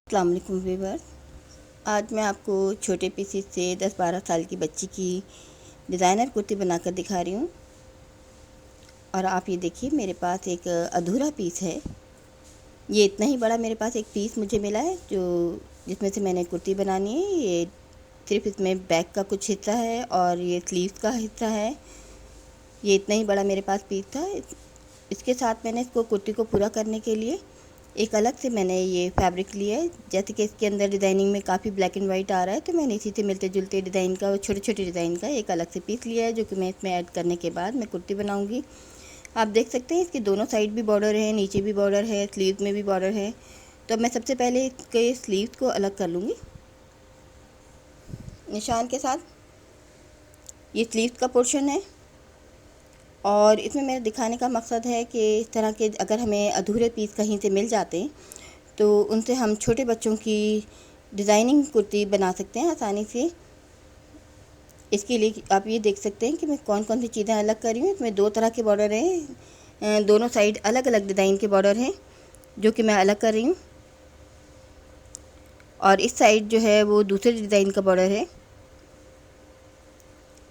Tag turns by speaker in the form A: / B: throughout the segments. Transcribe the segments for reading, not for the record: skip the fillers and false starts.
A: अस्सलाम वालेकुम व्यूअर्स। आज मैं आपको छोटे पीसीस से 10-12 साल की बच्ची की डिज़ाइनर कुर्ती बनाकर दिखा रही हूँ। और आप ये देखिए, मेरे पास एक अधूरा पीस है। ये इतना ही बड़ा मेरे पास एक पीस मुझे मिला है जो जिसमें से मैंने कुर्ती बनानी है। ये सिर्फ इसमें बैक का कुछ हिस्सा है और ये स्लीव्स का हिस्सा है। ये इतना ही बड़ा मेरे पास पीस था। इसके साथ मैंने इसको कुर्ती को पूरा करने के लिए एक अलग से मैंने ये फैब्रिक लिया है। जैसे कि इसके अंदर डिज़ाइनिंग में काफ़ी ब्लैक एंड वाइट आ रहा है, तो मैंने इसी से मिलते जुलते डिज़ाइन का, छोटे छोटे डिज़ाइन का एक अलग से पीस लिया है, जो कि मैं इसमें ऐड करने के बाद मैं कुर्ती बनाऊंगी। आप देख सकते हैं इसके दोनों साइड भी बॉर्डर है, नीचे भी बॉर्डर है, स्लीव में भी बॉर्डर है। तो मैं सबसे पहले इसके स्लीव्स को अलग कर लूँगी निशान के साथ। ये स्लीव्स का पोर्शन है और इसमें मेरा दिखाने का मकसद है कि इस तरह के अगर हमें अधूरे पीस कहीं से मिल जाते हैं तो उनसे हम छोटे बच्चों की डिज़ाइनिंग कुर्ती बना सकते हैं आसानी से। इसके लिए आप ये देख सकते हैं कि मैं कौन कौन सी चीज़ें अलग कर रही हूँ। इसमें दो तरह के बॉर्डर हैं, दोनों साइड अलग अलग डिज़ाइन के बॉर्डर हैं जो कि मैं अलग कर रही हूँ। और इस साइड जो है वो दूसरे डिज़ाइन का बॉर्डर है।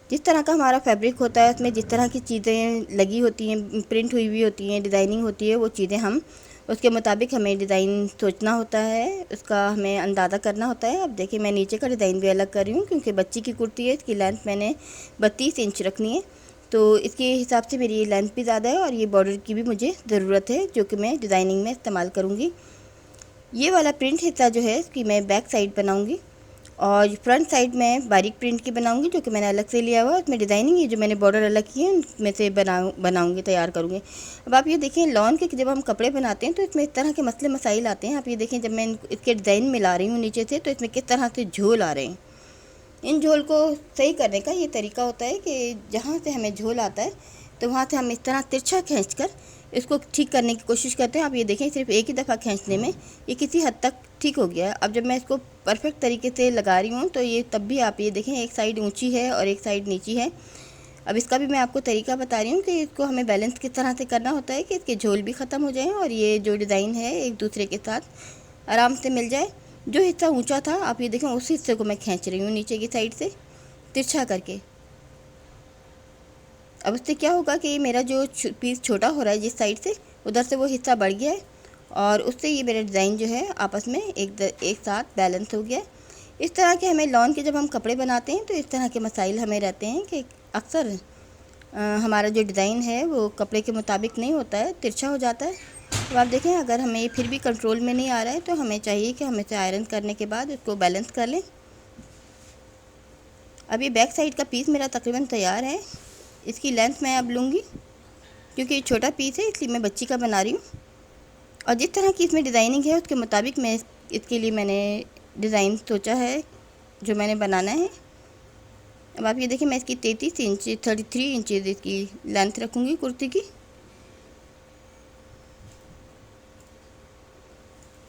A: जिस तरह का हमारा फैब्रिक होता है उसमें जिस तरह की चीज़ें लगी होती हैं, प्रिंट हुई होती हैं, डिज़ाइनिंग होती है, वो चीज़ें हम उसके मुताबिक हमें डिज़ाइन सोचना होता है, उसका हमें अंदाज़ा करना होता है। अब देखिए, मैं नीचे का डिज़ाइन भी अलग कर रही हूँ क्योंकि बच्ची की कुर्ती है। इसकी लेंथ मैंने 32 इंच रखनी है, तो इसके हिसाब से मेरी ये लेंथ भी ज़्यादा है और ये बॉर्डर की भी मुझे ज़रूरत है, जो कि मैं डिज़ाइनिंग में इस्तेमाल करूँगी। ये वाला प्रिंट हिस्सा जो है इसकी मैं बैक साइड बनाऊँगी और फ्रंट साइड में बारीक प्रिंट की बनाऊंगी, जो कि मैंने अलग से लिया हुआ है। उसमें डिज़ाइनिंग ये जो मैंने बॉर्डर अलग किए हैं उसमें से बनाऊंगी, तैयार करूँगी। अब आप ये देखें, लॉन के जब हम कपड़े बनाते हैं तो इसमें इस तरह के मसले मसाइल आते हैं। आप ये देखें, जब मैं इसके डिज़ाइन मिला रही हूँ नीचे से, तो इसमें किस तरह से झोल आ रहे हैं। इन झोल को सही करने का ये तरीका होता है कि जहाँ से हमें झोल आता है तो वहाँ से हम इस तरह तिरछा खींचकर इसको ठीक करने की कोशिश करते हैं। आप ये देखें, सिर्फ एक ही दफ़ा खींचने में ये किसी हद तक ठीक हो गया है। अब जब मैं इसको परफेक्ट तरीके से लगा रही हूँ तो ये तब भी आप ये देखें, एक साइड ऊंची है और एक साइड नीची है। अब इसका भी मैं आपको तरीका बता रही हूँ कि इसको हमें बैलेंस किस तरह से करना होता है कि इसके झोल भी ख़त्म हो जाएँ और ये जो डिज़ाइन है एक दूसरे के साथ आराम से मिल जाए। जो हिस्सा ऊंचा था, आप ये देखें, उस हिस्से को मैं खींच रही हूँ नीचे की साइड से तिरछा करके। अब उससे क्या होगा कि मेरा जो पीस छोटा हो रहा है जिस साइड से, उधर से वो हिस्सा बढ़ गया है और उससे ये मेरा डिज़ाइन जो है आपस में एक साथ बैलेंस हो गया है। इस तरह के हमें लॉन के जब हम कपड़े बनाते हैं तो इस तरह के मसाइल हमें रहते हैं कि अक्सर हमारा जो डिज़ाइन है वो कपड़े के मुताबिक नहीं होता है, तिरछा हो जाता है। तो आप देखें, अगर हमें ये फिर भी कंट्रोल में नहीं आ रहा है तो हमें चाहिए कि हम इसे आयरन करने के बाद उसको बैलेंस कर लें। अब ये बैक साइड का पीस मेरा तकरीबन तैयार है। इसकी लेंथ मैं अब लूँगी क्योंकि ये छोटा पीस है, इसलिए मैं बच्ची का बना रही हूँ। और जिस तरह की इसमें डिज़ाइनिंग है उसके मुताबिक मैं इसके लिए मैंने डिज़ाइन सोचा है जो मैंने बनाना है। अब आप ये देखिए, मैं इसकी 33 इंच 33 इंचज़ इसकी लेंथ रखूँगी कुर्ती की।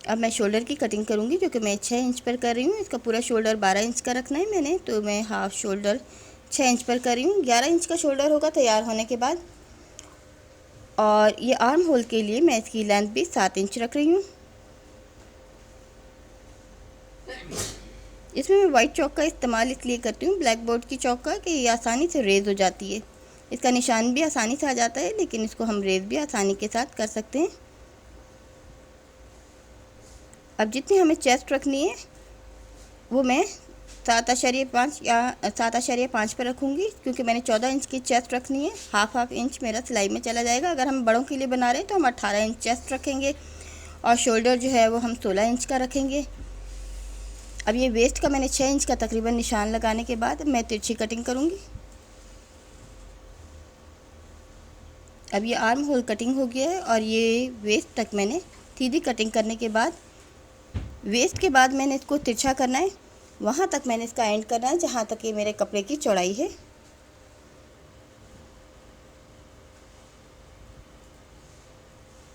A: अब मैं शोल्डर की कटिंग करूँगी, जो कि मैं 6 इंच पर कर रही हूँ। इसका पूरा शोल्डर 12 इंच का रखना है मैंने, तो मैं हाफ शोल्डर 6 इंच पर कर रही हूँ। 11 इंच का शोल्डर होगा तैयार होने के बाद। और ये आर्म होल के लिए मैं इसकी लेंथ भी 7 इंच रख रही हूँ। इसमें मैं वाइट चौक का इस्तेमाल इसलिए करती हूँ, ब्लैक बोर्ड की चौक का, कि ये आसानी से रेज़ हो जाती है। इसका निशान भी आसानी से आ जाता है, लेकिन इसको हम रेज़ भी आसानी के साथ कर सकते हैं। अब जितनी हमें चेस्ट रखनी है वो मैं 7.5 या 7.5 पर रखूँगी, क्योंकि मैंने 14 इंच की चेस्ट रखनी है। हाफ इंच मेरा सिलाई में चला जाएगा। अगर हम बड़ों के लिए बना रहे हैं तो हम 18 इंच चेस्ट रखेंगे और शोल्डर जो है वो हम 16 इंच का रखेंगे। अब ये वेस्ट का मैंने 6 इंच का तकरीबन निशान लगाने के बाद मैं तिरछी कटिंग करूँगी। अब ये आर्म होल कटिंग हो गया है और ये वेस्ट तक मैंने सीधी कटिंग करने के बाद, वेस्ट के बाद मैंने इसको तिरछा करना है, वहाँ तक मैंने इसका एंड करना है जहाँ तक ये मेरे कपड़े की चौड़ाई है।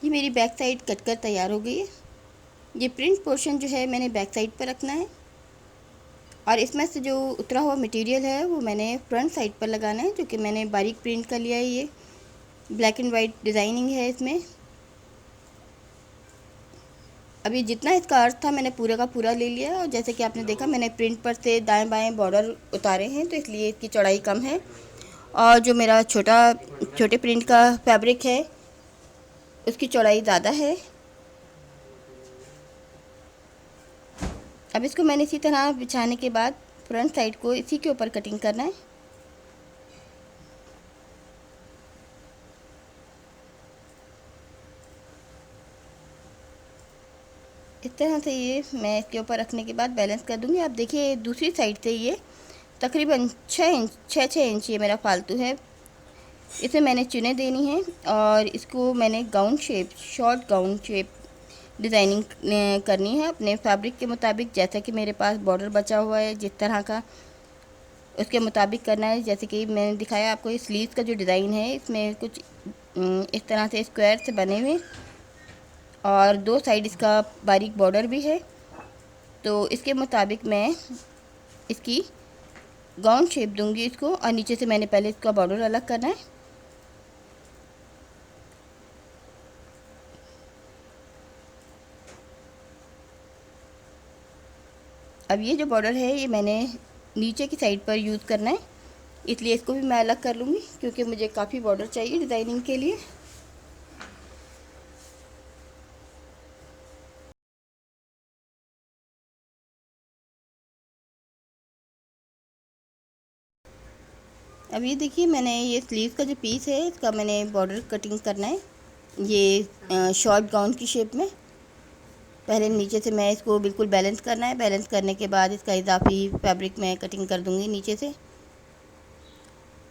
A: ये मेरी बैक साइड कट कर तैयार हो गई है। ये प्रिंट पोर्शन जो है मैंने बैक साइड पर रखना है और इसमें से जो उतरा हुआ मटेरियल है वो मैंने फ्रंट साइड पर लगाना है, जो कि मैंने बारीक प्रिंट कर लिया है। ये ब्लैक एंड वाइट डिज़ाइनिंग है इसमें। अभी जितना इसका अर्थ था मैंने पूरे का पूरा ले लिया, और जैसे कि आपने देखा मैंने प्रिंट पर से दाएं बाएं बॉर्डर उतारे हैं, तो इसलिए इसकी चौड़ाई कम है। और जो मेरा छोटे प्रिंट का फैब्रिक है उसकी चौड़ाई ज़्यादा है। अब इसको मैंने इसी तरह बिछाने के बाद फ्रंट साइड को इसी के ऊपर कटिंग करना है। इस तरह से ये मैं इसके ऊपर रखने के बाद बैलेंस कर दूंगी। आप देखिए दूसरी साइड से ये तकरीबन 6 इंच ये मेरा फालतू है, इसे मैंने चुने देनी है। और इसको मैंने gown shape, short gown shape designing करनी है अपने फैब्रिक के मुताबिक। जैसा कि मेरे पास बॉर्डर बचा हुआ है जिस तरह का, उसके मुताबिक करना है। जैसे कि मैंने दिखाया आपको, ये स्लीव्स का जो डिज़ाइन है इसमें कुछ इस तरह से स्क्वायर से बने हुए, और 2 साइड इसका बारीक बॉर्डर भी है। तो इसके मुताबिक मैं इसकी गाउन शेप दूंगी इसको, और नीचे से मैंने पहले इसका बॉर्डर अलग करना है। अब ये जो बॉर्डर है ये मैंने नीचे की साइड पर यूज़ करना है, इसलिए इसको भी मैं अलग कर लूँगी क्योंकि मुझे काफ़ी बॉर्डर चाहिए डिज़ाइनिंग के लिए। अब ये देखिए मैंने ये स्लीव का जो पीस है इसका मैंने बॉर्डर कटिंग करना है, ये शॉर्ट गाउन की शेप में। पहले नीचे से मैं इसको बिल्कुल बैलेंस करना है, बैलेंस करने के बाद इसका इजाफी फैब्रिक मैं कटिंग कर दूँगी नीचे से।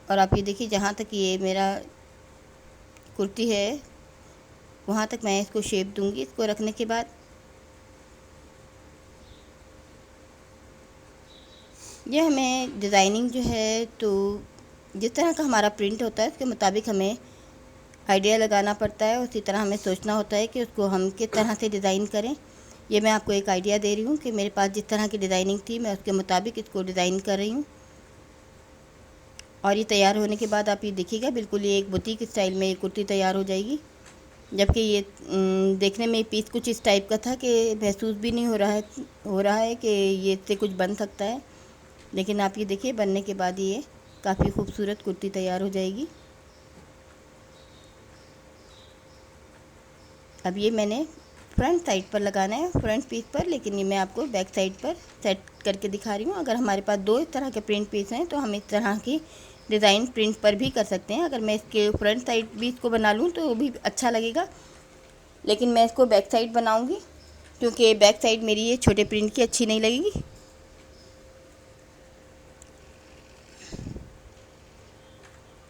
A: और आप ये देखिए जहाँ तक ये मेरा कुर्ती है वहाँ तक मैं इसको शेप दूँगी। इसको रखने के बाद ये हमें डिज़ाइनिंग जो है, तो जिस तरह का हमारा प्रिंट होता है उसके मुताबिक हमें आइडिया लगाना पड़ता है, उसी तरह हमें सोचना होता है कि उसको हम किस तरह से डिज़ाइन करें। ये मैं आपको एक आइडिया दे रही हूँ कि मेरे पास जिस तरह की डिज़ाइनिंग थी मैं उसके मुताबिक इसको डिज़ाइन कर रही हूँ। और ये तैयार होने के बाद आप ये देखिएगा बिल्कुल ये एक बुटीक स्टाइल में ये कुर्ती तैयार हो जाएगी। जबकि ये देखने में पीस कुछ इस टाइप का था कि महसूस भी नहीं हो रहा है कि ये इससे कुछ बन सकता है, लेकिन आप ये देखिए बनने के बाद ये काफ़ी खूबसूरत कुर्ती तैयार हो जाएगी। अब ये मैंने फ्रंट साइड पर लगाना है, फ्रंट पीस पर, लेकिन ये मैं आपको बैक साइड पर सेट करके दिखा रही हूँ। अगर हमारे पास 2 इस तरह के प्रिंट पीस हैं तो हम इस तरह की डिज़ाइन प्रिंट पर भी कर सकते हैं। अगर मैं इसके फ्रंट साइड भी इसको बना लूँ तो वो भी अच्छा लगेगा, लेकिन मैं इसको बैक साइड बनाऊँगी क्योंकि बैक साइड मेरी ये छोटे प्रिंट की अच्छी नहीं लगेगी।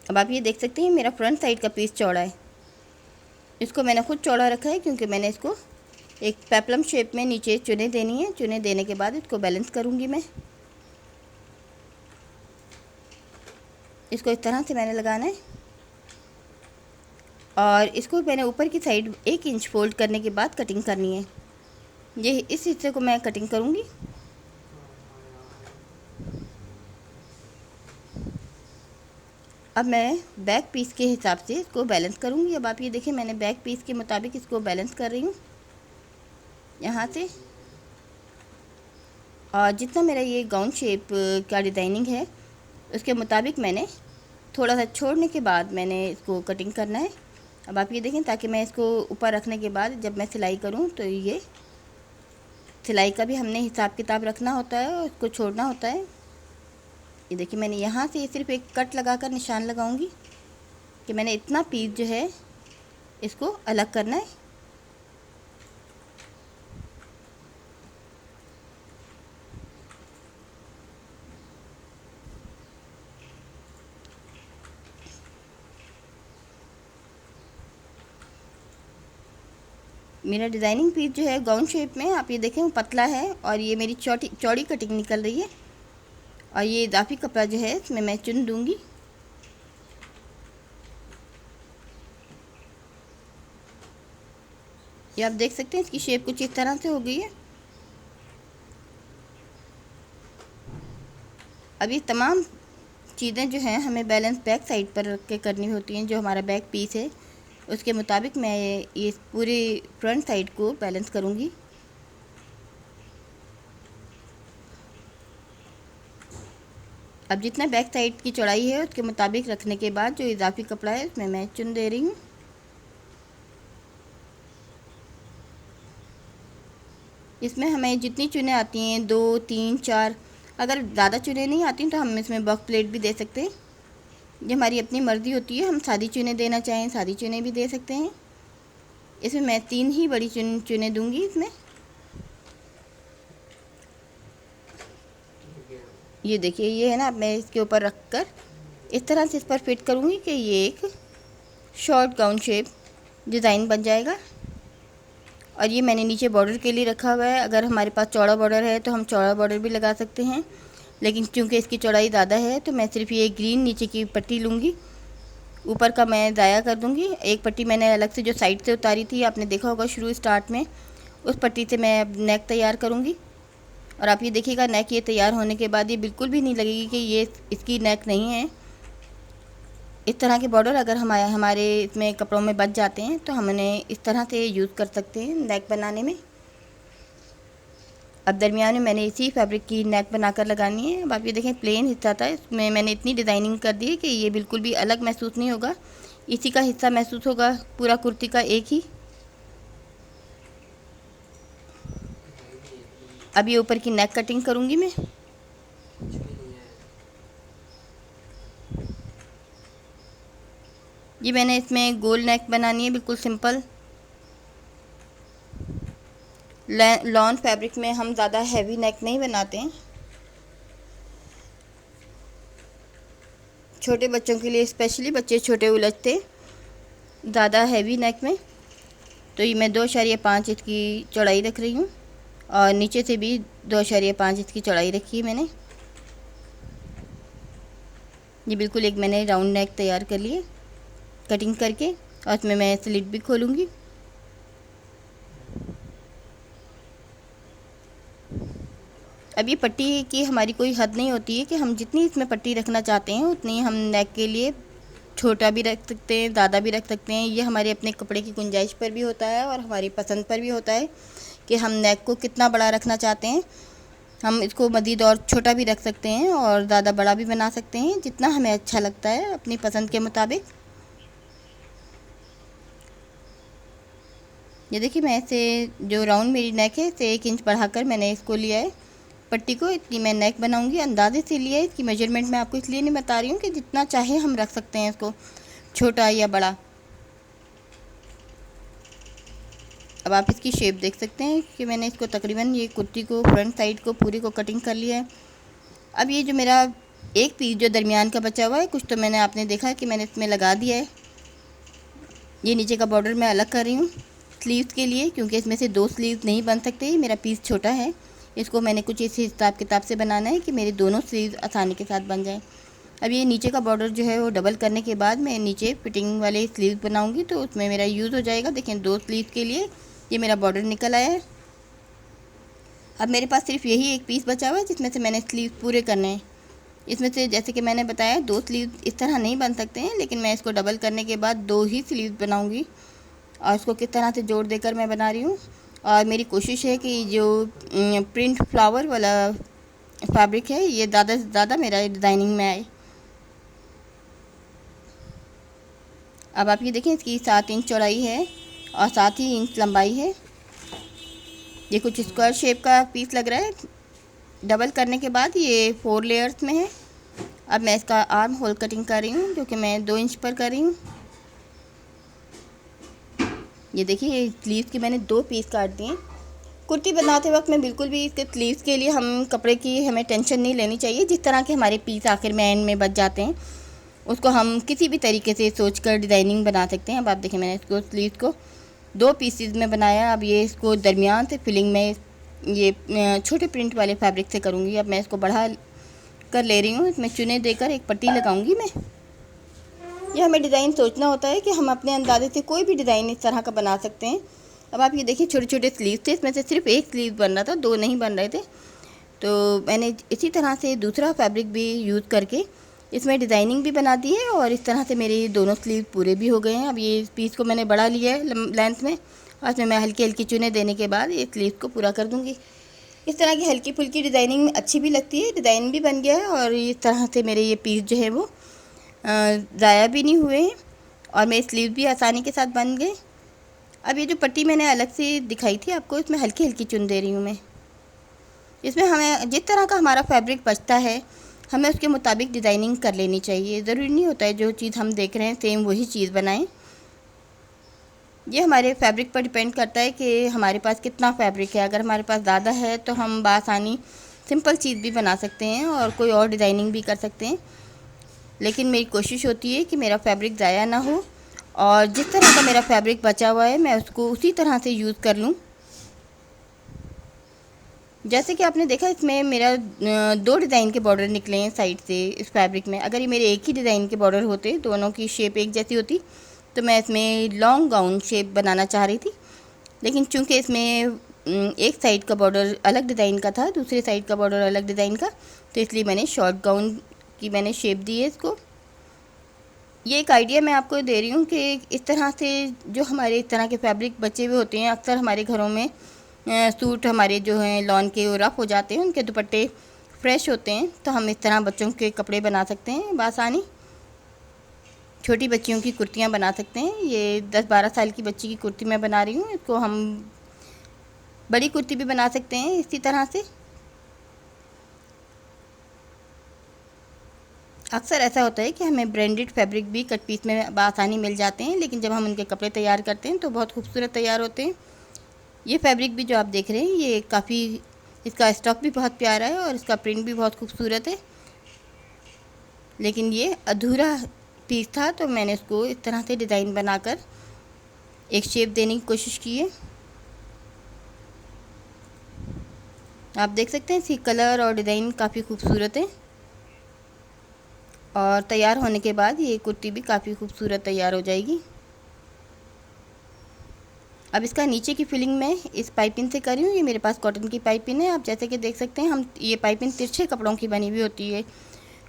A: अब आप ये देख सकते हैं मेरा फ्रंट साइड का पीस चौड़ा है, इसको मैंने खुद चौड़ा रखा है क्योंकि मैंने इसको एक पेप्लम शेप में नीचे चुने देनी है। चुने देने के बाद इसको बैलेंस करूँगी मैं। इसको इस तरह से मैंने लगाना है, और इसको मैंने ऊपर की साइड 1 इंच फोल्ड करने के बाद कटिंग करनी है। ये इस हिस्से को मैं कटिंग करूँगी। अब मैं बैक पीस के हिसाब से इसको बैलेंस करूँगी। अब आप ये देखिए मैंने बैक पीस के मुताबिक इसको बैलेंस कर रही हूँ यहाँ से। और जितना मेरा ये गाउन शेप का डिज़ाइनिंग है उसके मुताबिक मैंने थोड़ा सा छोड़ने के बाद मैंने इसको कटिंग करना है। अब आप ये देखें, ताकि मैं इसको ऊपर रखने के बाद जब मैं सिलाई करूँ तो ये सिलाई का भी हमने हिसाब किताब रखना होता है और इसको छोड़ना होता है। ये देखिए मैंने यहाँ से सिर्फ एक कट लगाकर निशान लगाऊंगी कि मैंने इतना पीस जो है इसको अलग करना है। मेरा डिज़ाइनिंग पीस जो है गाउन शेप में आप ये देखें वो पतला है, और ये मेरी चौड़ी कटिंग निकल रही है। और ये इजाफी कपड़ा जो है इसमें मैं चुन दूंगी। ये आप देख सकते हैं इसकी शेप कुछ इस तरह से हो गई है। अब ये तमाम चीज़ें जो हैं हमें बैलेंस बैक साइड पर रख के करनी होती हैं। जो हमारा बैक पीस है उसके मुताबिक मैं ये पूरी फ्रंट साइड को बैलेंस करूँगी। अब जितना बैक साइड की चौड़ाई है उसके मुताबिक रखने के बाद जो इजाफी कपड़ा है उसमें मैं चुन दे रही हूँ। इसमें हमें जितनी चुनें आती हैं 2, 3, 4, अगर ज़्यादा चुनें नहीं आती तो हम इसमें बॉक्स प्लेट भी दे सकते हैं। ये हमारी अपनी मर्ज़ी होती है, हम सादी चुनें देना चाहें सादी चुनें भी दे सकते हैं। इसमें मैं 3 ही बड़ी चुनें दूंगी। इसमें ये देखिए, ये है ना, अब मैं इसके ऊपर रख कर इस तरह से इस पर फिट करूँगी कि ये एक शॉर्ट गाउन शेप डिज़ाइन बन जाएगा। और ये मैंने नीचे बॉर्डर के लिए रखा हुआ है। अगर हमारे पास चौड़ा बॉर्डर है तो हम चौड़ा बॉर्डर भी लगा सकते हैं, लेकिन क्योंकि इसकी चौड़ाई ज़्यादा है तो मैं सिर्फ ये ग्रीन नीचे की पट्टी लूँगी, ऊपर का मैं ज़ाया कर दूँगी। एक पट्टी मैंने अलग से जो साइड से उतारी थी, आपने देखा होगा शुरू स्टार्ट में, उस पट्टी से मैं अब नेक तैयार करूँगी। और आप ये देखिएगा, नेक ये तैयार होने के बाद ये बिल्कुल भी नहीं लगेगी कि ये इसकी नेक नहीं है। इस तरह के बॉर्डर अगर हमारे इसमें कपड़ों में बच जाते हैं तो हमने इस तरह से यूज़ कर सकते हैं नेक बनाने में। अब दरमियान में मैंने इसी फैब्रिक की नेक बनाकर लगानी है। अब आप ये देखें, प्लेन हिस्सा था, इसमें मैंने इतनी डिज़ाइनिंग कर दी है कि ये बिल्कुल भी अलग महसूस नहीं होगा, इसी का हिस्सा महसूस होगा पूरा कुर्ती का एक ही। अब ये ऊपर की नेक कटिंग करूँगी मैं। ये मैंने इसमें गोल नेक बनानी है, बिल्कुल सिंपल। लॉन फैब्रिक में हम ज़्यादा हैवी नेक नहीं बनाते हैं। छोटे बच्चों के लिए स्पेशली, बच्चे छोटे उलझते ज़्यादा हैवी नेक में, तो ये मैं 2.5 इंच की चौड़ाई रख रही हूँ और नीचे से भी 2.5 इंच की चौड़ाई रखी है मैंने। ये बिल्कुल एक मैंने राउंड नेक तैयार कर लिए कटिंग करके, और इसमें मैं स्लिट भी खोलूँगी। अब ये पट्टी की हमारी कोई हद नहीं होती है कि हम जितनी इसमें पट्टी रखना चाहते हैं उतनी हम नेक के लिए छोटा भी रख सकते हैं, ज़्यादा भी रख सकते हैं। ये हमारे अपने कपड़े की गुंजाइश पर भी होता है और हमारी पसंद पर भी होता है कि हम नेक को कितना बड़ा रखना चाहते हैं। हम इसको मज़ीद और छोटा भी रख सकते हैं और ज़्यादा बड़ा भी बना सकते हैं, जितना हमें अच्छा लगता है अपनी पसंद के मुताबिक। ये देखिए, मैं इसे जो राउंड मेरी नेक है इसे 1 इंच बढ़ाकर मैंने इसको लिया है पट्टी को, इतनी मैं नेक बनाऊंगी। अंदाजे से लिया है, इसकी मेजरमेंट मैं आपको इसलिए नहीं बता रही हूँ कि जितना चाहे हम रख सकते हैं इसको, छोटा या बड़ा। अब आप इसकी शेप देख सकते हैं कि मैंने इसको तकरीबन ये कुर्ती को फ्रंट साइड को पूरी को कटिंग कर लिया है। अब ये जो मेरा एक पीस जो दरमियान का बचा हुआ है, कुछ तो मैंने आपने देखा कि मैंने इसमें लगा दिया है। ये नीचे का बॉर्डर मैं अलग कर रही हूँ स्लीव्स के लिए, क्योंकि इसमें से 2 स्लीव्स नहीं बन सकते, मेरा पीस छोटा है। इसको मैंने कुछ इस हिसाब किताब से बनाना है कि मेरे दोनों स्लीव्स आसानी के साथ बन जाएं। अब ये नीचे का बॉर्डर जो है वो डबल करने के बाद मैं नीचे फिटिंग वाले स्लीव बनाऊंगी, तो उसमें मेरा यूज़ हो जाएगा। देखें, 2 स्लीव के लिए ये मेरा बॉर्डर निकल आया है। अब मेरे पास सिर्फ यही एक पीस बचा हुआ है जिसमें से मैंने स्लीव पूरे करने हैं। इसमें से जैसे कि मैंने बताया 2 स्लीव इस तरह नहीं बन सकते हैं, लेकिन मैं इसको डबल करने के बाद 2 ही स्लीव बनाऊँगी और उसको किस तरह से जोड़ देकर मैं बना रही हूँ। और मेरी कोशिश है कि जो प्रिंट फ्लावर वाला फैब्रिक है ये ज़्यादा से ज़्यादा मेरा डिज़ाइनिंग में आए। अब आप ये देखें, इसकी 7 इंच चौड़ाई है और 7 ही इंच लंबाई है। ये कुछ स्क्वायर शेप का पीस लग रहा है। डबल करने के बाद ये 4 लेयर्स में है। अब मैं इसका आर्म होल कटिंग कर रही हूँ, जो कि मैं 2 इंच पर कर रही हूँ। ये देखिए, स्लीव्स के मैंने 2 पीस काट दिए। कुर्ती बनाते वक्त में बिल्कुल भी इसके स्लीव्स के लिए हम कपड़े की हमें टेंशन नहीं लेनी चाहिए। जिस तरह के हमारे पीस आखिर में एंड में बच जाते हैं उसको हम किसी भी तरीके से सोचकर डिज़ाइनिंग बना सकते हैं। अब आप देखें, मैंने इसको स्लीव्स को 2 पीसेस में बनाया। अब ये इसको दरमियान से फिलिंग में ये छोटे प्रिंट वाले फैब्रिक से करूँगी। अब मैं इसको बढ़ा कर ले रही हूँ। इसमें चुने देकर एक पट्टी लगाऊँगी मैं। यह हमें डिज़ाइन सोचना होता है कि हम अपने अंदाजे से कोई भी डिज़ाइन इस तरह का बना सकते हैं। अब आप ये देखिए, छोटे छोटे स्लीव थे, इसमें से सिर्फ एक स्लीव बन रहा था, 2 नहीं बन रहे थे। तो मैंने इसी तरह से दूसरा फैब्रिक भी यूज़ करके इसमें डिज़ाइनिंग भी बना दी है और इस तरह से मेरे दोनों स्लीव पूरे भी हो गए हैं। अब ये पीस को मैंने बढ़ा लिया है लेंथ में और इसमें मैं हल्की हल्की चुने देने के बाद ये स्लीव को पूरा कर दूँगी। इस तरह की हल्की फुल्की डिज़ाइनिंग अच्छी भी लगती है, डिज़ाइन भी बन गया है और इस तरह से मेरे ये पीस जो है वो ज़ाया भी नहीं हुए हैं और मेरे स्लीव भी आसानी के साथ बन गए। अब ये जो पट्टी मैंने अलग से दिखाई थी आपको, इसमें हल्की हल्की चुन दे रही हूँ मैं। इसमें हमें जिस तरह का हमारा फैब्रिक बचता है हमें उसके मुताबिक डिज़ाइनिंग कर लेनी चाहिए। ज़रूरी नहीं होता है जो चीज़ हम देख रहे हैं सेम वही चीज़ बनाएं। ये हमारे फैब्रिक पर डिपेंड करता है कि हमारे पास कितना फैब्रिक है। अगर हमारे पास ज़्यादा है तो हम बआसानी सिंपल चीज़ भी बना सकते हैं और कोई और डिज़ाइनिंग भी कर सकते हैं, लेकिन मेरी कोशिश होती है कि मेरा फैब्रिक ज़ाया ना हो और जिस तरह का मेरा फैब्रिक बचा हुआ है मैं उसको उसी तरह से यूज़ कर लूँ। जैसे कि आपने देखा इसमें मेरा 2 डिज़ाइन के बॉर्डर निकले हैं साइड से इस फैब्रिक में। अगर ये मेरे एक ही डिज़ाइन के बॉर्डर होते, दोनों की शेप एक जैसी होती, तो मैं इसमें लॉन्ग गाउन शेप बनाना चाह रही थी। लेकिन चूंकि इसमें एक साइड का बॉर्डर अलग डिज़ाइन का था, दूसरे साइड का बॉर्डर अलग डिज़ाइन का, तो इसलिए मैंने शॉर्ट गाउन की मैंने शेप दी है इसको। ये एक आइडिया मैं आपको दे रही हूँ कि इस तरह से जो हमारे इस तरह के फैब्रिक बचे हुए होते हैं, अक्सर हमारे घरों में सूट हमारे जो हैं लॉन के वो रफ़ हो जाते हैं, उनके दुपट्टे फ्रेश होते हैं, तो हम इस तरह बच्चों के कपड़े बना सकते हैं बआसानी। छोटी बच्चियों की कुर्तियाँ बना सकते हैं। ये 10-12 साल की बच्ची की कुर्ती मैं बना रही हूँ, इसको हम बड़ी कुर्ती भी बना सकते हैं इसी तरह से। अक्सर ऐसा होता है कि हमें ब्रांडेड फैब्रिक भी कट पीस में बआसानी मिल जाते हैं, लेकिन जब हम उनके कपड़े तैयार करते हैं तो बहुत खूबसूरत तैयार होते हैं। ये फैब्रिक भी जो आप देख रहे हैं ये काफ़ी, इसका स्टॉक भी बहुत प्यारा है और इसका प्रिंट भी बहुत खूबसूरत है, लेकिन ये अधूरा पीस था तो मैंने इसको इस तरह से डिज़ाइन बनाकर एक शेप देने की कोशिश की है। आप देख सकते हैं इसकी कलर और डिज़ाइन काफ़ी खूबसूरत है और तैयार होने के बाद ये कुर्ती भी काफ़ी खूबसूरत तैयार हो जाएगी। अब इसका नीचे की फिलिंग मैं इस पाइपिंग से कर रही हूँ। ये मेरे पास कॉटन की पाइपिंग है, आप जैसे कि देख सकते हैं। हम ये पाइपिंग तिरछे कपड़ों की बनी हुई होती है,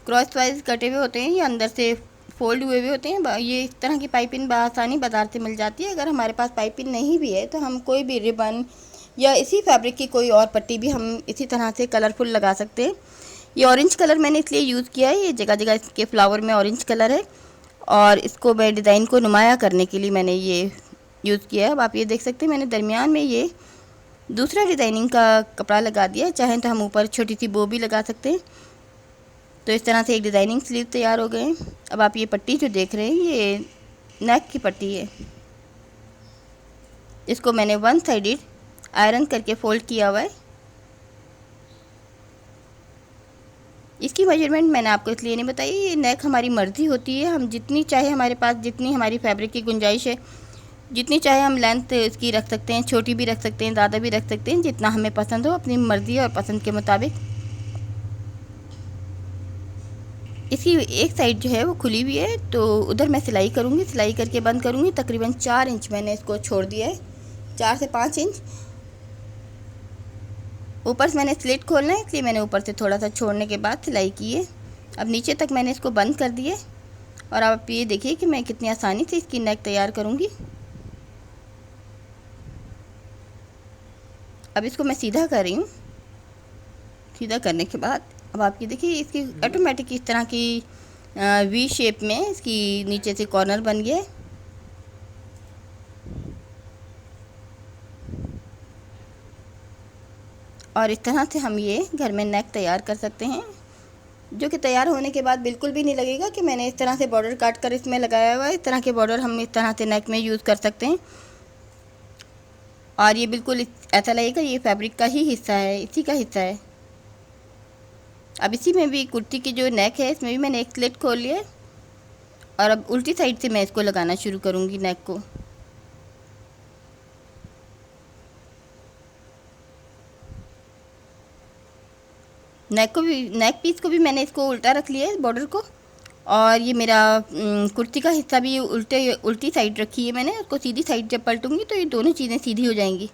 A: क्रॉस वाइज कटे हुए होते हैं, ये अंदर से फोल्ड हुए होते हैं। ये इस तरह की पाइपिंग बआसानी बाज़ार से मिल जाती है। अगर हमारे पास पाइपिंग नहीं भी है तो हम कोई भी रिबन या इसी फैब्रिक की कोई और पट्टी भी हम इसी तरह से कलरफुल लगा सकते हैं। ये ऑरेंज कलर मैंने इसलिए यूज़ किया है, ये जगह जगह इसके फ्लावर में ऑरेंज कलर है और इसको मैं डिज़ाइन को नुमाया करने के लिए मैंने ये यूज़ किया है। अब आप ये देख सकते हैं मैंने दरमियान में ये दूसरा डिज़ाइनिंग का कपड़ा लगा दिया। चाहें तो हम ऊपर छोटी सी बो भी लगा सकते हैं। तो इस तरह से एक डिज़ाइनिंग स्लीव तैयार हो गए। अब आप ये पट्टी जो देख रहे हैं ये नेक की पट्टी है, इसको मैंने वन साइडेड आयरन करके फोल्ड किया हुआ है। इसकी मेजरमेंट मैंने आपको इसलिए नहीं बताई, ये नेक हमारी मर्ज़ी होती है। हम जितनी चाहे, हमारे पास जितनी हमारी फैब्रिक की गुंजाइश है, जितनी चाहे हम लेंथ इसकी रख सकते हैं, छोटी भी रख सकते हैं, ज़्यादा भी रख सकते हैं, जितना हमें पसंद हो अपनी मर्ज़ी और पसंद के मुताबिक। इसकी एक साइड जो है वो खुली हुई है तो उधर मैं सिलाई करूँगी, सिलाई करके बंद करूँगी। तकरीबन 4 इंच मैंने इसको छोड़ दिया है, 4 से 5 इंच। ऊपर से मैंने स्लिट खोलना है इसलिए मैंने ऊपर से थोड़ा सा छोड़ने के बाद सिलाई की है। अब नीचे तक मैंने इसको बंद कर दिया और आप ये देखिए कि मैं कितनी आसानी से इसकी नेक तैयार करूँगी। अब इसको मैं सीधा कर रही हूँ। सीधा करने के बाद अब आप ये देखिए इसकी ऑटोमेटिक इस तरह की वी शेप में इसकी नीचे से कॉर्नर बन गया है। और इस तरह से हम ये घर में नेक तैयार कर सकते हैं, जो कि तैयार होने के बाद बिल्कुल भी नहीं लगेगा कि मैंने इस तरह से बॉर्डर काट कर इसमें लगाया हुआ है। इस तरह के बॉर्डर हम इस तरह से नेक में यूज़ कर सकते हैं और ये बिल्कुल ऐसा लगेगा ये फैब्रिक का ही हिस्सा है, इसी का हिस्सा है। अब इसी में भी कुर्ती की जो नेक है इसमें भी मैंने एक स्लिट खोल लिया है और अब उल्टी साइड से मैं इसको लगाना शुरू करूँगी नेक को। नेक पीस को भी मैंने इसको उल्टा रख लिया है बॉर्डर को, और ये मेरा कुर्ती का हिस्सा भी उल्टी साइड रखी है मैंने। उसको सीधी साइड जब पलटूंगी तो ये दोनों चीज़ें सीधी हो जाएंगी।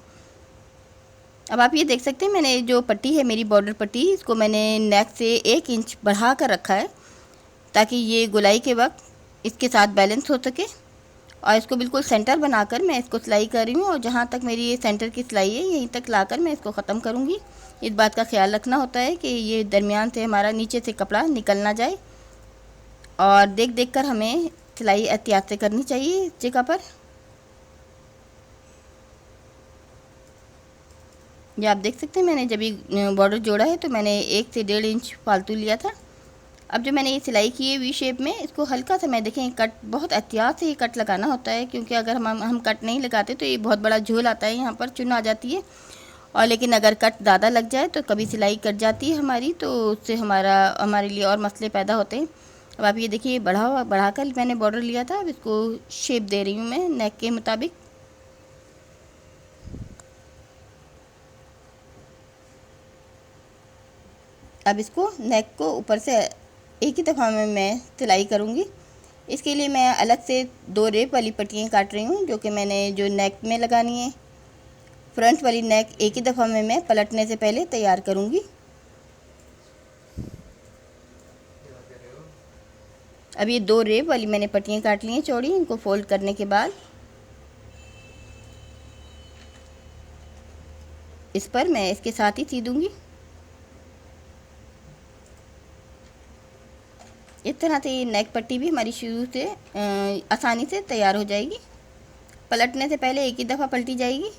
A: अब आप ये देख सकते हैं मैंने जो पट्टी है मेरी बॉर्डर पट्टी, इसको मैंने नेक से 1 इंच बढ़ा कर रखा है ताकि ये गुलाई के वक्त इसके साथ बैलेंस हो सके और इसको बिल्कुल सेंटर बनाकर मैं इसको सिलाई कर रही हूँ, और जहाँ तक मेरी ये सेंटर की सिलाई है यहीं तक लाकर मैं इसको ख़त्म करूँगी। इस बात का ख्याल रखना होता है कि ये दरमियान से हमारा नीचे से कपड़ा निकल ना जाए, और देख देख कर हमें सिलाई एहतियात से करनी चाहिए इस जगह पर। ये आप देख सकते हैं मैंने जब ये बॉर्डर जोड़ा है तो मैंने 1 से 1.5 इंच फालतू लिया था। अब जो मैंने ये सिलाई की है वी शेप में, इसको हल्का सा मैं देखें कट, बहुत एहतियात से ये कट लगाना होता है, क्योंकि अगर हम कट नहीं लगाते तो ये बहुत बड़ा झोल आता है, यहाँ पर चुन आ जाती है। और लेकिन अगर कट ज़्यादा लग जाए तो कभी सिलाई कट जाती है हमारी, तो उससे हमारे लिए और मसले पैदा होते हैं। अब आप ये देखिए बढ़ाकर मैंने बॉर्डर लिया था, अब इसको शेप दे रही हूँ मैं नेक के मुताबिक। अब इसको नेक को ऊपर से एक ही दफ़ा में मैं सिलाई करूँगी। इसके लिए मैं अलग से 2 रेप वाली पट्टियाँ काट रही हूँ, जो कि मैंने जो नेक में लगानी है। फ्रंट वाली नेक एक ही दफ़ा में मैं पलटने से पहले तैयार करूँगी। अब ये 2 रेप वाली मैंने पट्टियाँ काट ली हैं चौड़ी, इनको फोल्ड करने के बाद इस पर मैं इसके साथ ही सी दूँगी। इस तरह से ये नेक पट्टी भी हमारी शुरू से आसानी से तैयार हो जाएगी। पलटने से पहले एक ही दफ़ा पलटी जाएगी।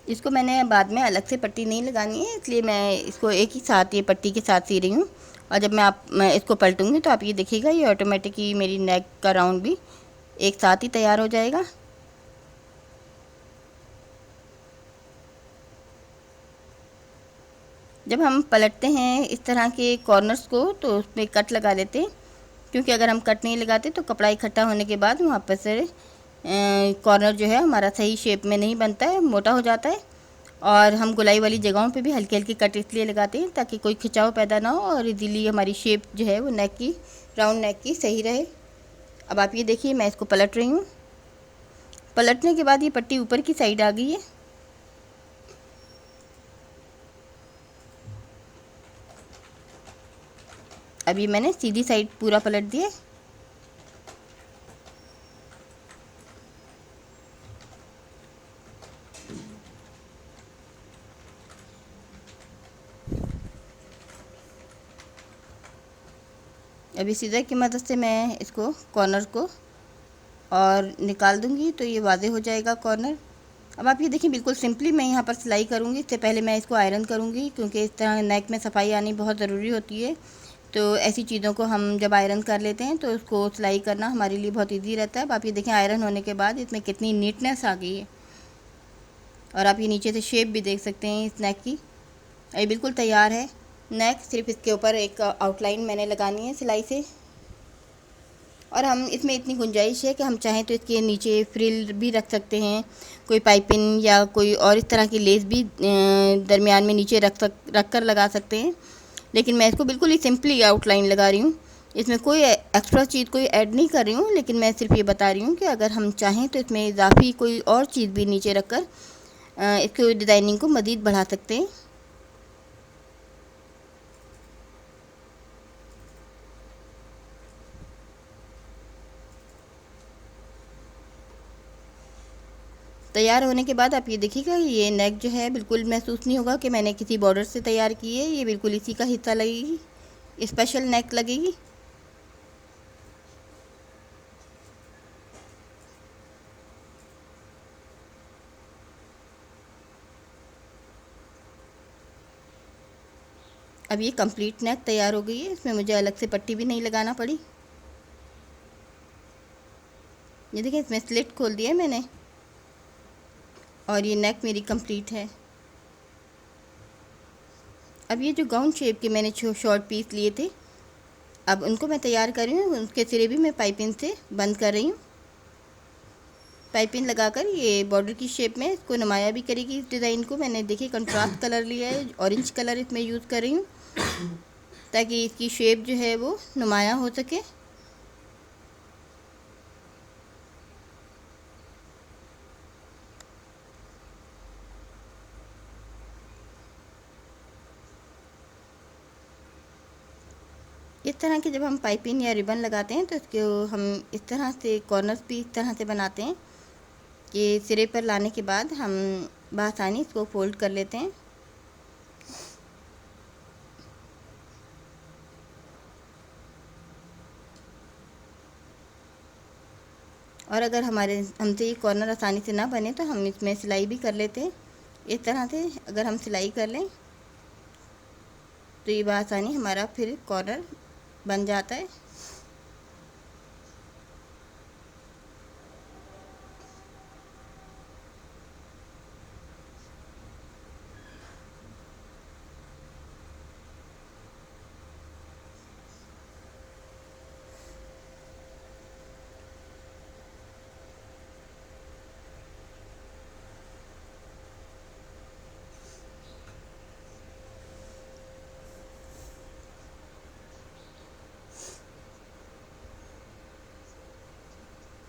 A: इसको मैंने बाद में अलग से पट्टी नहीं लगानी है, इसलिए मैं इसको एक ही साथ ये पट्टी के साथ सी रही हूँ। और जब मैं इसको पलटूँगी तो आप ये देखिएगा ये ऑटोमेटिक ही मेरी नेक का राउंड भी एक साथ ही तैयार हो जाएगा। जब हम पलटते हैं इस तरह के कॉर्नर्स को तो उसमें कट लगा लेते हैं, क्योंकि अगर हम कट नहीं लगाते तो कपड़ा इकट्ठा होने के बाद वहाँ पर से कॉर्नर जो है हमारा सही शेप में नहीं बनता है, मोटा हो जाता है। और हम गुलाई वाली जगहों पे भी हल्की हल्की कट इसलिए लगाते हैं ताकि कोई खिंचाव पैदा ना हो और इजीली हमारी शेप जो है वो नेक की, राउंड नेक की सही रहे। अब आप ये देखिए मैं इसको पलट रही हूँ। पलटने के बाद ये पट्टी ऊपर की साइड आ गई है। अभी मैंने सीधी साइड पूरा पलट दिया। अभी सीधा की मदद से मैं इसको कॉर्नर को और निकाल दूंगी तो ये वाज़े हो जाएगा कॉर्नर। अब आप ये देखिए बिल्कुल सिंपली मैं यहाँ पर सिलाई करूँगी। इससे पहले मैं इसको आयरन करूँगी, क्योंकि इस तरह नेक में सफाई आनी बहुत ज़रूरी होती है। तो ऐसी चीज़ों को हम जब आयरन कर लेते हैं तो उसको सिलाई करना हमारे लिए बहुत ईजी रहता है। अब आप ये देखें आयरन होने के बाद इसमें कितनी नीटनेस आ गई है। और आप ये नीचे से शेप भी देख सकते हैं इस नेक की। ये बिल्कुल तैयार है नेक। सिर्फ इसके ऊपर एक आउटलाइन मैंने लगानी है सिलाई से, और हम इसमें इतनी गुंजाइश है कि हम चाहें तो इसके नीचे फ्रिल भी रख सकते हैं, कोई पाइपिंग या कोई और इस तरह की लेस भी दरमियान में नीचे रख कर लगा सकते हैं। लेकिन मैं इसको बिल्कुल ही सिंपली आउटलाइन लगा रही हूँ। इसमें कोई एक्स्ट्रा चीज़ कोई ऐड नहीं कर रही हूँ, लेकिन मैं सिर्फ ये बता रही हूँ कि अगर हम चाहें तो इसमें इजाफी कोई और चीज़ भी नीचे रख कर इसकी डिज़ाइनिंग को मज़ीद बढ़ा सकते हैं। तैयार होने के बाद आप ये देखिएगा ये नेक जो है बिल्कुल महसूस नहीं होगा कि मैंने किसी बॉर्डर से तैयार की है। ये बिल्कुल इसी का हिस्सा लगेगी, स्पेशल नेक लगेगी। अब ये कंप्लीट नेक तैयार हो गई है। इसमें मुझे अलग से पट्टी भी नहीं लगाना पड़ी। ये देखिए इसमें स्लिट खोल दिया है मैंने, और ये नेक मेरी कंप्लीट है। अब ये जो गाउन शेप के मैंने शॉर्ट पीस लिए थे, अब उनको मैं तैयार कर रही हूँ। उसके सिरे भी मैं पाइपिंग से बंद कर रही हूँ। पाइपिंग लगाकर ये बॉर्डर की शेप में इसको नुमाया भी करेगी। इस डिज़ाइन को मैंने देखिए कंट्रास्ट कलर लिया है, ऑरेंज कलर इसमें यूज़ कर रही हूँ ताकि इसकी शेप जो है वो नुमाया हो सके। इस तरह की जब हम पाइपिंग या रिबन लगाते हैं तो इसको हम इस तरह से कॉर्नर्स भी इस तरह से बनाते हैं कि सिरे पर लाने के बाद हम बआसानी इसको फोल्ड कर लेते हैं। और अगर हमसे ये कॉर्नर आसानी से ना बने तो हम इसमें सिलाई भी कर लेते हैं। इस तरह से अगर हम सिलाई कर लें तो ये बआसानी हमारा फिर कॉर्नर बन जाता है।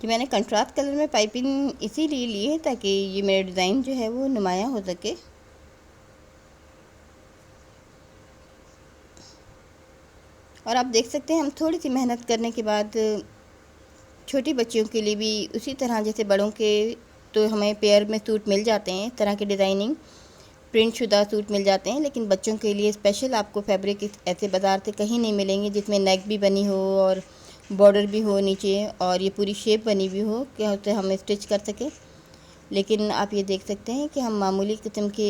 A: कि मैंने कंट्रास्ट कलर में पाइपिंग इसीलिए ली है ताकि ये मेरा डिज़ाइन जो है वो नुमाया हो सके। और आप देख सकते हैं हम थोड़ी सी मेहनत करने के बाद छोटी बच्चियों के लिए भी उसी तरह जैसे बड़ों के तो हमें पेयर में सूट मिल जाते हैं, इस तरह के डिज़ाइनिंग प्रिंट शुदा सूट मिल जाते हैं, लेकिन बच्चों के लिए स्पेशल आपको फैब्रिक ऐसे बाज़ार से कहीं नहीं मिलेंगे जिसमें नेक भी बनी हो और बॉर्डर भी हो नीचे और ये पूरी शेप बनी भी हो कि उसे हम स्टिच कर सकें। लेकिन आप ये देख सकते हैं कि हम मामूली किस्म के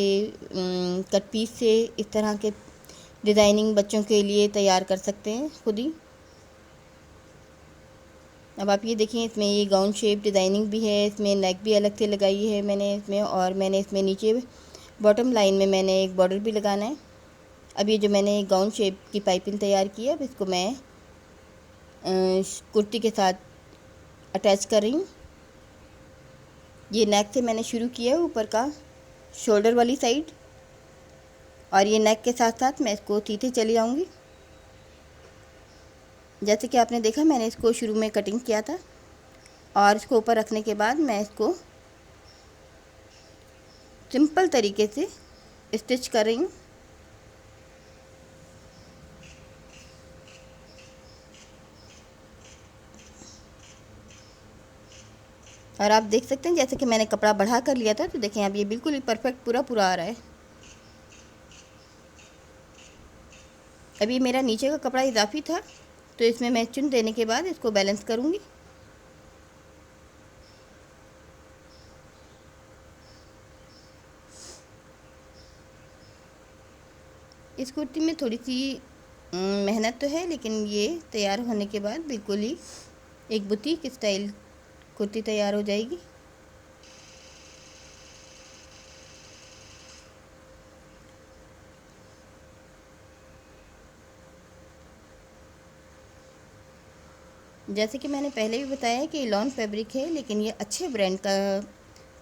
A: कट पीस से इस तरह के डिज़ाइनिंग बच्चों के लिए तैयार कर सकते हैं खुद ही। अब आप ये देखें इसमें ये गाउन शेप डिज़ाइनिंग भी है, इसमें नेक भी अलग से लगाई है मैंने इसमें, और मैंने इसमें नीचे बॉटम लाइन में मैंने एक बॉर्डर भी लगाना है। अब ये जो मैंने गाउन शेप की पाइपिंग तैयार की है अब इसको मैं कुर्ती के साथ अटैच कर रही हूँ। ये नेक से मैंने शुरू किया है ऊपर का शोल्डर वाली साइड, और ये नेक के साथ साथ मैं इसको सीधे चली जाऊँगी। जैसे कि आपने देखा मैंने इसको शुरू में कटिंग किया था और इसको ऊपर रखने के बाद मैं इसको सिंपल तरीके से स्टिच कर रही हूँ। और आप देख सकते हैं जैसे कि मैंने कपड़ा बढ़ा कर लिया था तो देखें अब ये बिल्कुल ही परफेक्ट पूरा आ रहा है। अभी मेरा नीचे का कपड़ा इजाफी था तो इसमें मैं चुन देने के बाद इसको बैलेंस करूँगी। इस कुर्ती में थोड़ी सी मेहनत तो है, लेकिन ये तैयार होने के बाद बिल्कुल ही एक बुटीक स्टाइल कुर्ती तैयार हो जाएगी। जैसे कि मैंने पहले भी बताया कि लॉन फैब्रिक है, लेकिन ये अच्छे ब्रांड का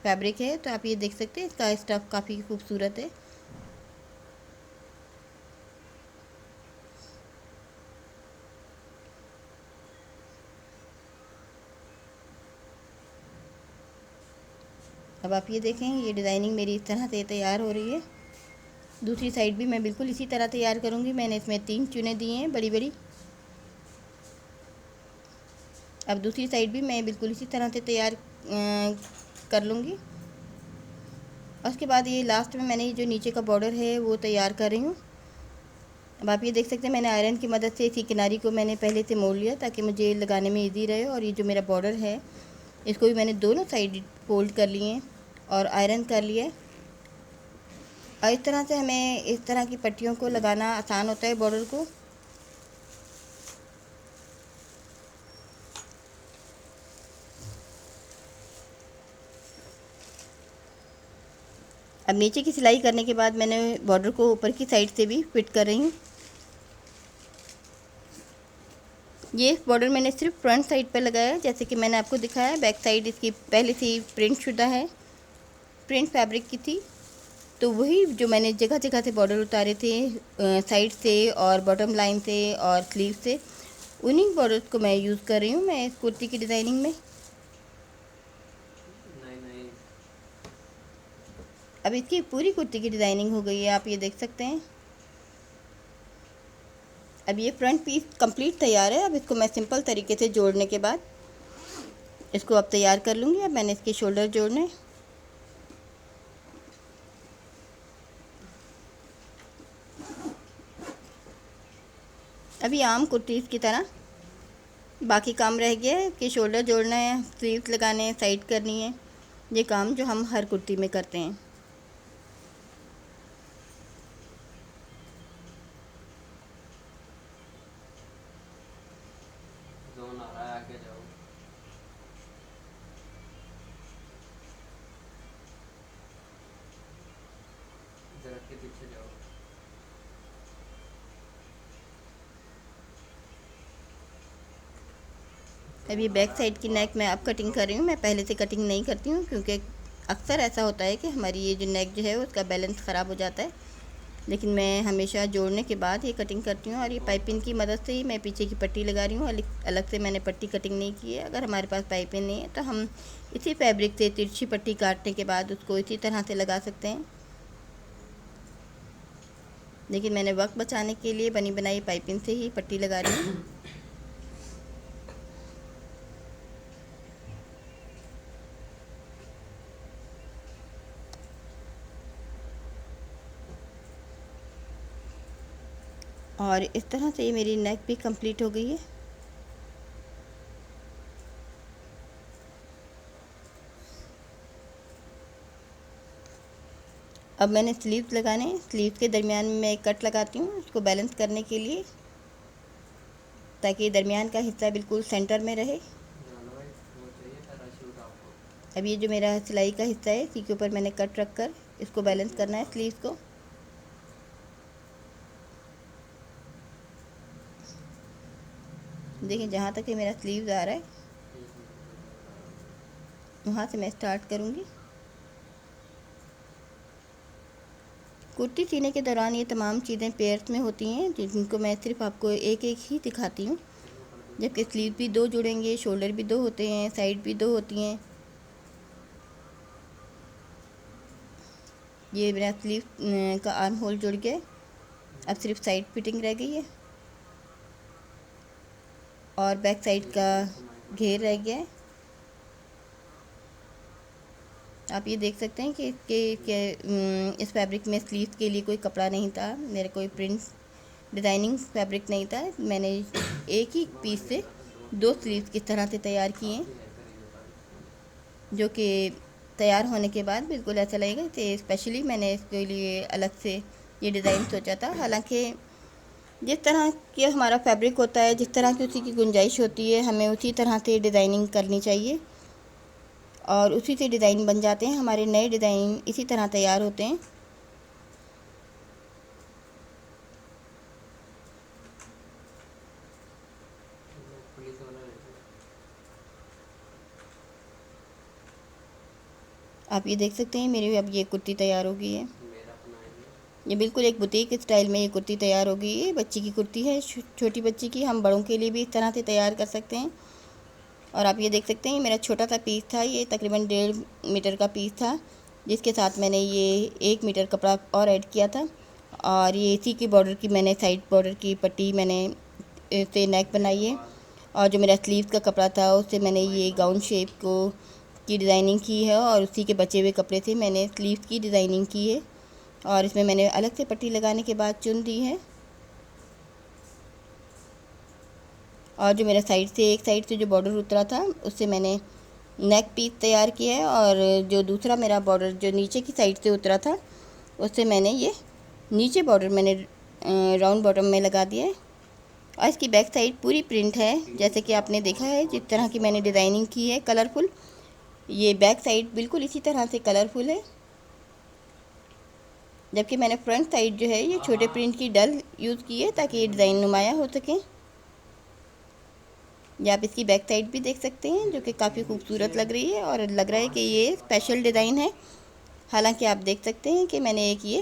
A: फैब्रिक है। तो आप ये देख सकते हैं इसका स्टफ़ काफ़ी खूबसूरत है। अब आप ये देखें ये डिज़ाइनिंग मेरी इस तरह से तैयार हो रही है। दूसरी साइड भी मैं बिल्कुल इसी तरह तैयार करूँगी। मैंने इसमें 3 चुनें दी हैं बड़ी बड़ी। अब दूसरी साइड भी मैं बिल्कुल इसी तरह से तैयार कर लूँगी। उसके बाद ये लास्ट में मैंने जो नीचे का बॉर्डर है वो तैयार कर रही हूँ। अब आप ये देख सकते हैं मैंने आयरन की मदद से इसी किनारी को मैंने पहले से मोड़ लिया ताकि मुझे लगाने में इजी रहे। और ये जो मेरा बॉर्डर है इसको भी मैंने दोनों साइड फोल्ड कर लिए हैं और आयरन कर लिया है। और इस तरह से हमें इस तरह की पट्टियों को लगाना आसान होता है बॉर्डर को। अब नीचे की सिलाई करने के बाद मैंने बॉर्डर को ऊपर की साइड से भी फिट कर रही हूँ। ये बॉर्डर मैंने सिर्फ फ्रंट साइड पर लगाया है, जैसे कि मैंने आपको दिखाया। बैक साइड इसकी पहले से ही प्रिंट शुदा है, प्रिंट फैब्रिक की थी। तो वही जो मैंने जगह जगह से बॉर्डर उतारे थे साइड से और बॉटम लाइन से और स्लीव से, उन्हीं बॉर्डर्स को मैं यूज़ कर रही हूँ मैं इस कुर्ती की डिज़ाइनिंग में। अब इसकी पूरी कुर्ती की डिज़ाइनिंग हो गई है, आप ये देख सकते हैं। अब ये फ्रंट पीस कंप्लीट तैयार है। अब इसको मैं सिंपल तरीके से जोड़ने के बाद इसको अब तैयार कर लूँगी। अब मैंने इसके शोल्डर जोड़ने, अभी आम कुर्तीज़ की तरह बाकी काम रह गया है कि शोल्डर जोड़ना है, स्लीव्स लगाने हैं, साइड करनी है, ये काम जो हम हर कुर्ती में करते हैं।
B: आगे जाओ, जरा के पीछे जाओ।
A: अब ये बैक साइड की नेक मैं अब कटिंग कर रही हूँ। मैं पहले से कटिंग नहीं करती हूँ क्योंकि अक्सर ऐसा होता है कि हमारी ये जो नेक जो है उसका बैलेंस ख़राब हो जाता है, लेकिन मैं हमेशा जोड़ने के बाद ये कटिंग करती हूँ। और ये पाइपिंग की मदद से ही मैं पीछे की पट्टी लगा रही हूँ। अलग से मैंने पट्टी कटिंग नहीं की है। अगर हमारे पास पाइपिंग नहीं है तो हम इसी फैब्रिक से तिरछी पट्टी काटने के बाद उसको इसी तरह से लगा सकते हैं, लेकिन मैंने वक्त बचाने के लिए बनी बनाई पाइपिंग से ही पट्टी लगा रही हूँ। और इस तरह से मेरी नेक भी कंप्लीट हो गई है। अब मैंने स्लीव्स लगाने हैं। स्लीव्स के दरमियान में मैं एक कट लगाती हूँ इसको बैलेंस करने के लिए, ताकि दरमियान का हिस्सा बिल्कुल सेंटर में रहे। अब ये जो मेरा सिलाई का हिस्सा है इसी के ऊपर मैंने कट रख कर इसको बैलेंस करना है स्लीव्स को। देखिए जहाँ तक ये मेरा स्लीव्स आ रहा है वहाँ से मैं स्टार्ट करूँगी। कुर्ती सीने के दौरान ये तमाम चीज़ें पेयर्स में होती हैं, जिनको मैं सिर्फ आपको एक एक ही दिखाती हूँ, जबकि स्लीव भी दो जुड़ेंगे, शोल्डर भी दो होते हैं, साइड भी दो होती हैं। ये मेरा स्लीव का आर्म होल जुड़ गया, अब सिर्फ साइड फिटिंग रह गई है और बैक साइड का घेर रह गया है। आप ये देख सकते हैं कि इस फैब्रिक में स्लीव्स के लिए कोई कपड़ा नहीं था, मेरे कोई प्रिंट डिज़ाइनिंग फैब्रिक नहीं था। मैंने एक ही पीस से दो स्लीव्स किस तरह से तैयार किए हैं, जो कि तैयार होने के बाद बिल्कुल ऐसा लगेगा कि स्पेशली मैंने इसके लिए अलग से ये डिज़ाइन सोचा था। हालांकि जिस तरह की हमारा फैब्रिक होता है, जिस तरह की उसी की गुंजाइश होती है, हमें उसी तरह से डिज़ाइनिंग करनी चाहिए और उसी से डिज़ाइन बन जाते हैं। हमारे नए डिज़ाइन इसी तरह तैयार होते हैं। आप ये देख सकते हैं मेरी अब ये कुर्ती तैयार हो गई है। ये बिल्कुल एक बुटीक स्टाइल में ये कुर्ती तैयार हो गई है। बच्ची की कुर्ती है, छोटी बच्ची की। हम बड़ों के लिए भी इस तरह से तैयार कर सकते हैं। और आप ये देख सकते हैं मेरा छोटा सा पीस था, ये तकरीबन 1.5 मीटर का पीस था, जिसके साथ मैंने ये 1 मीटर कपड़ा और ऐड किया था। और ये इसी की बॉर्डर की मैंने साइड बॉर्डर की पट्टी मैंने से नेक बनाई है। और जो मेरा स्लीव का कपड़ा था उससे मैंने ये गाउन शेप को की डिज़ाइनिंग की है और उसी के बचे हुए कपड़े से मैंने स्लीव की डिज़ाइनिंग की है और इसमें मैंने अलग से पट्टी लगाने के बाद चुन दी है। और जो मेरा साइड से एक साइड से जो बॉर्डर उतरा था उससे मैंने नेक पीस तैयार किया है और जो दूसरा मेरा बॉर्डर जो नीचे की साइड से उतरा था उससे मैंने ये नीचे बॉर्डर मैंने राउंड बॉटम में लगा दिया है। और इसकी बैक साइड पूरी प्रिंट है, जैसे कि आपने देखा है जिस तरह की मैंने डिज़ाइनिंग की है कलरफुल, ये बैक साइड बिल्कुल इसी तरह से कलरफुल है। जबकि मैंने फ्रंट साइड जो है ये छोटे प्रिंट की डल यूज़ की है ताकि ये डिज़ाइन नुमाया हो सके। या आप इसकी बैक साइड भी देख सकते हैं जो कि काफ़ी खूबसूरत लग रही है और लग रहा है कि ये स्पेशल डिज़ाइन है। हालांकि आप देख सकते हैं कि मैंने एक ये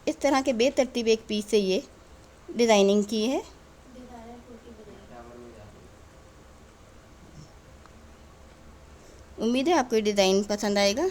A: इस तरह के बेतरतीब एक पीस से ये डिज़ाइनिंग की है। उम्मीद है आपको ये डिज़ाइन पसंद आएगा।